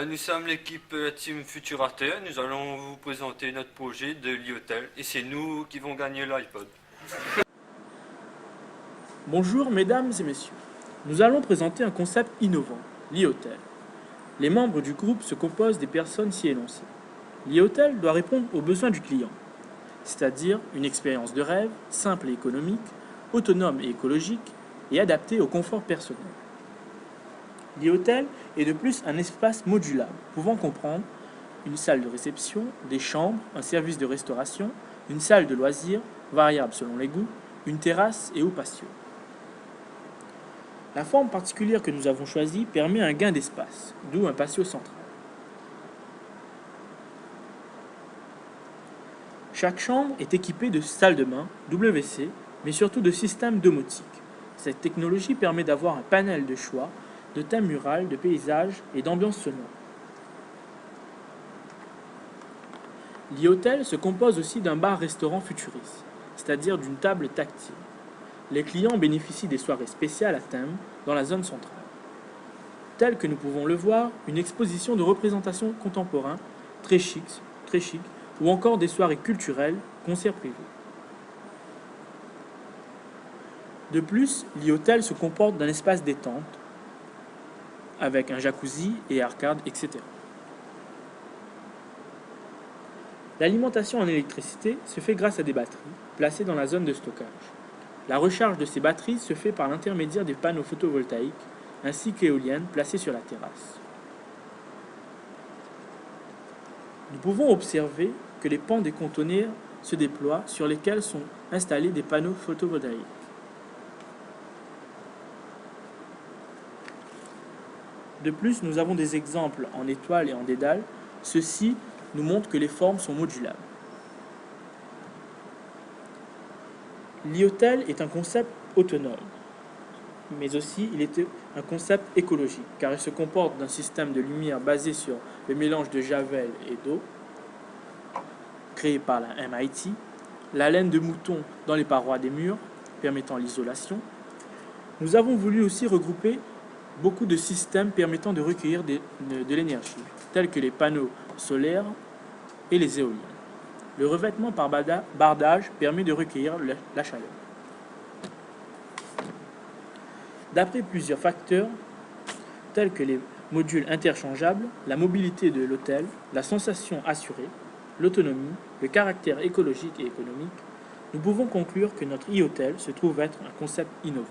Nous sommes l'équipe Team Futurate, nous allons vous présenter notre projet de l'e-hôtel et c'est nous qui vont gagner l'iPod. Bonjour mesdames et messieurs, nous allons présenter un concept innovant, l'e-hôtel. Les membres du groupe se composent des personnes ci énoncées. L'e-hôtel doit répondre aux besoins du client, c'est-à-dire une expérience de rêve, simple et économique, autonome et écologique et adaptée au confort personnel. L'e-hôtel est de plus un espace modulable, pouvant comprendre une salle de réception, des chambres, un service de restauration, une salle de loisirs, variable selon les goûts, une terrasse et ou patio. La forme particulière que nous avons choisie permet un gain d'espace, d'où un patio central. Chaque chambre est équipée de salle de bain, WC, mais surtout de systèmes domotiques. Cette technologie permet d'avoir un panel de choix de thèmes murales, de paysages et d'ambiance sonore. L'e-hôtel se compose aussi d'un bar-restaurant futuriste, c'est-à-dire d'une table tactile. Les clients bénéficient des soirées spéciales à thème dans la zone centrale. Telle que nous pouvons le voir, une exposition de représentations contemporaines très chic, ou encore des soirées culturelles, concerts privés. De plus, l'e-hôtel se comporte d'un espace détente, avec un jacuzzi et arcades, etc. L'alimentation en électricité se fait grâce à des batteries placées dans la zone de stockage. La recharge de ces batteries se fait par l'intermédiaire des panneaux photovoltaïques ainsi qu'éoliennes placées sur la terrasse. Nous pouvons observer que les pans des conteneurs se déploient sur lesquels sont installés des panneaux photovoltaïques. De plus, nous avons des exemples en étoiles et en dédales. Ceci nous montre que les formes sont modulables. L'e-hôtel est un concept autonome, mais aussi il est un concept écologique, car il se comporte d'un système de lumière basé sur le mélange de javel et d'eau, créé par la MIT, la laine de mouton dans les parois des murs, permettant l'isolation. Nous avons voulu aussi regrouper beaucoup de systèmes permettant de recueillir de l'énergie, tels que les panneaux solaires et les éoliennes. Le revêtement par bardage permet de recueillir la chaleur. D'après plusieurs facteurs, tels que les modules interchangeables, la mobilité de l'hôtel, la sensation assurée, l'autonomie, le caractère écologique et économique, nous pouvons conclure que notre e-hôtel se trouve être un concept innovant.